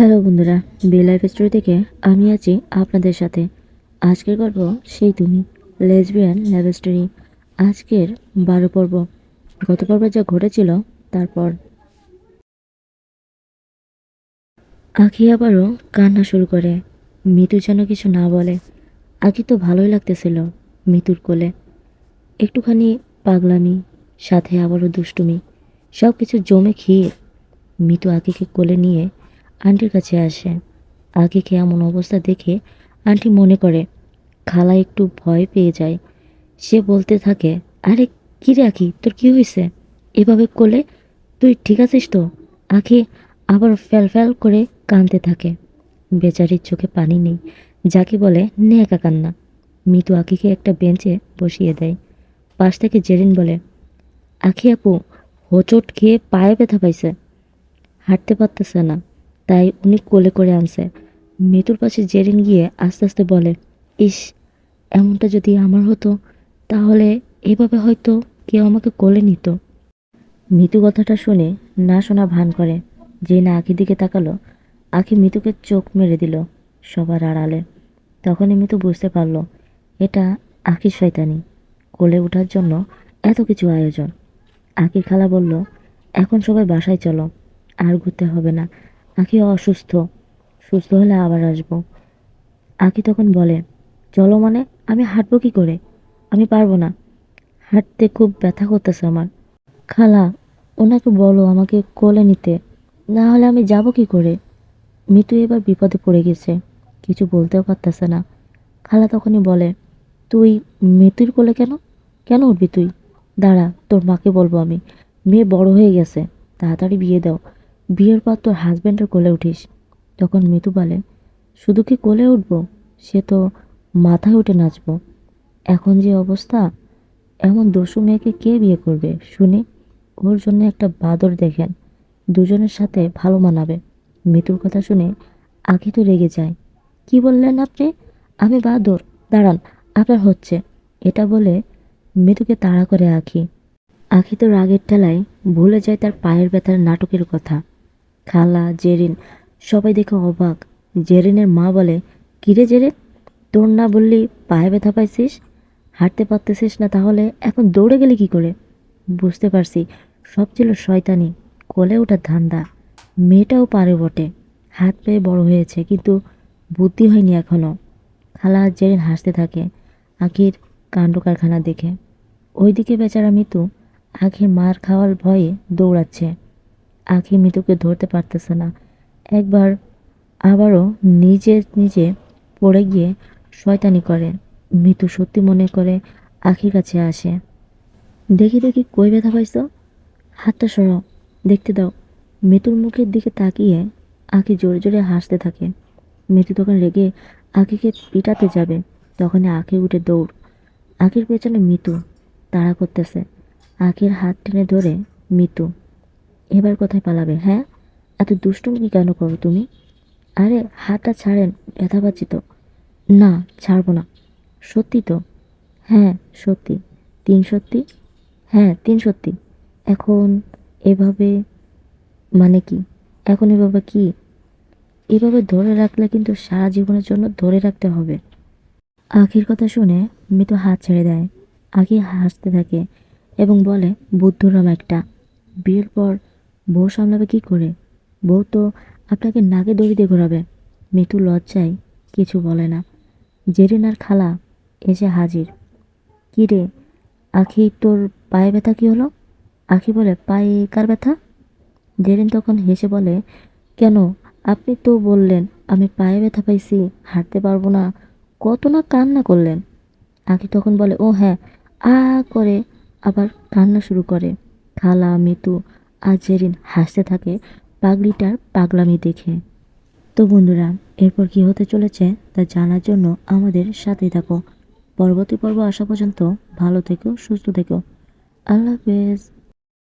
Hello বন্ধুরা, বে life story থেকে আমি আছি আপনাদের সাথে। আজকের গল্প সেই তুমি, লেসবিয়ান লাভ স্টোরি। আজকের 12 পর্ব। গত পর্বে যা ঘটেছিল তারপর আখি আবারও কান্না শুরু করে। মিতু যেন কিছু না বলে। আখি তো ভালোই লাগতেছিল মিতুর কোলে। একটুখানি পাগলামি, সাথে আবারও দুষ্টুমি, সব কিছু জমে ক্ষীর। মিতু আখিকে কোলে নিয়ে আন্টির কাছে আসে। আখিকে এমন অবস্থা দেখে আন্টি মনে করে খালা একটু ভয় পেয়ে যায়। সে বলতে থাকে, আরে কি রে আখি, তোর কি হয়েছে? এভাবে কোলে তুই ঠিক আছিস তো? আখি আবার ফ্যাল ফ্যাল করে কাঁদতে থাকে। বেচারির চোখে পানি নেই, যাকে বলে নেকা কান্না। মিতু আখিকে একটা বেঞ্চে বসিয়ে দেয়। পাশ থেকে জেরিন বলে, আখি আপু হোঁচট খেয়ে পায়ে ব্যথা পাইছে, হাঁটতে পারতেছে না, তাই উনি কোলে করে আনছে। মিতুর পাশে জেরিন গিয়ে আস্তে আস্তে বলে, ইস, এমনটা যদি আমার হতো তাহলে এভাবে হয়তো কেউ আমাকে কোলে নিত। মিতু কথাটা শুনে না শোনা ভান করে। যে না আখির দিকে তাকালো, আখি মিতুকে চোখ মেরে দিল সবার আড়ালে। তখনই মিতু বুঝতে পারল এটা আখির শয়তানি। কোলে ওঠার জন্য এত কিছু আয়োজন। আখির খালা বলল, এখন সবাই বাসায় চলো, আর ঘুরতে হবে না। আখি অসুস্থ, সুস্থ হলে আবার আসবো। আখি তখন বলে, চলো মানে? আমি হাঁটবো কি করে? আমি পারবো না, হাঁটতে খুব ব্যথা করতেছে আমার। খালা, ওনাকে বলো আমাকে কোলে নিতে, না হলে আমি যাব কি করে? মিতু এবার বিপদে পড়ে গেছে, কিছু বলতেও পারতেছে না। খালা তখনই বলে, তুই মিতুর কোলে কেন? কেন উঠবি তুই? দাঁড়া, তোর মাকে বলবো আমি। মেয়ে বড় হয়ে গেছে, তাড়াতাড়ি বিয়ে দাও। বিয়ের পর তোর হাজব্যান্ডের কোলে উঠিস। তখন মিতু বলে, শুধু কি কোলে উঠবো? সে তো মাথায় উঠে নাচবো। এখন যে অবস্থা, এমন দস্যু মেয়েকে কে বিয়ে করবে শুনি? ওর জন্য একটা বাদর দেখেন, দুজনের সাথে ভালো মানাবে। মিতুর কথা শুনে আখি তো রেগে যায়। কি বললেন আপনি? আমি বাদর? দাঁড়ান, আপনার হচ্ছে। এটা বলে মিতুকে তাড়া করে আখি। আখি তো রাগের ঠেলায় ভুলে যায় তার পায়ের ব্যথার নাটকের কথা। খালা, জেরিন সবাই দেখে অবাক। জেরিনের মা বলে, কিরে জেরিন, তোর না বললি পায়ে ব্যথা পাইছিস, হাঁটতে পারতেছিস না, তাহলে এখন দৌড়ে গেলি কি করে? বুঝতে পারছি, সব ছিল শয়তানি, কোলে ওঠার ধান্দা। মেয়েটাও পারে বটে, হাত পেয়ে বড় হয়েছে, কিন্তু বুদ্ধি হয়নি এখনো। খালা আর জেরিন হাসতে থাকে আখির কাণ্ড কারখানা দেখে। ওইদিকে বেচারা মিতু আখির মার খাওয়ার ভয়ে দৌড়াচ্ছে। আখি মিতুকে ধরতে পারতেছে না। একবার আবারও নিজে নিজে পড়ে গিয়ে শয়তানি করে। মিতু সত্যি মনে করে আখির কাছে আসে। দেখি দেখি, কই ব্যথা পাইছ? হাতটা সরাও, দেখতে দাও। মিতুর মুখের দিকে তাকিয়ে আখি জোরে জোরে হাসতে থাকে। মিতু তখন রেগে আখিকে পিটাতে যাবে, তখনই আখি উঠে দৌড়। আখির পেছনে মিতু তাড়া করতেছে। আখির হাত টেনে ধরে মিতু, এবার কোথায় পালাবে? হ্যাঁ, এত দুষ্টুমি কেন করো তুমি? আরে হাতটা ছাড়েন, ব্যথা পাচ্ছি তো। না, ছাড়বো না। সত্যি তো? হ্যাঁ সত্যি। 3 সত্যি? হ্যাঁ 3 সত্যি। এখন এভাবে মানে কি? এখন এভাবে কি? এভাবে ধরে রাখলে কিন্তু সারা জীবনের জন্য ধরে রাখতে হবে। আখির কথা শুনে মিতু হাত ছেড়ে দেয়। আখি হাসতে থাকে এবং বলে, বুদ্ধুরাম একটা। বিয়ের পর বউ সামলাবে কি করে? বউ তো আপনাকে নাকে দড়ি দিয়ে ঘোরাবে। মিতু লজ্জায় কিছু বলে না। জেরিন আর খালা এসে হাজির। কি রে আখি, তোর পায়ে ব্যথা কি হলো? আখি বলে, পায়ে কার ব্যথা? জেরিন তখন হেসে বলে, কেন, আপনি তো বললেন আমি পায়ে ব্যথা পাইছি, হাঁটতে পারবো না, কত না কান্না করলেন। আখি তখন বলে, ও হ্যাঁ, আ করে আবার কান্না শুরু করে। খালা, মিতু আর জেরিন হাসতে থাকে পাগলিটার পাগলামি দেখে। তো বন্ধুরা, এরপর কি হতে চলেছে তা জানার জন্য আমাদের সাথেই থাকো। পরবর্তী পর্ব আসা পর্যন্ত ভালো থেকো, সুস্থ থেকো। আল্লাহ হাফেজ।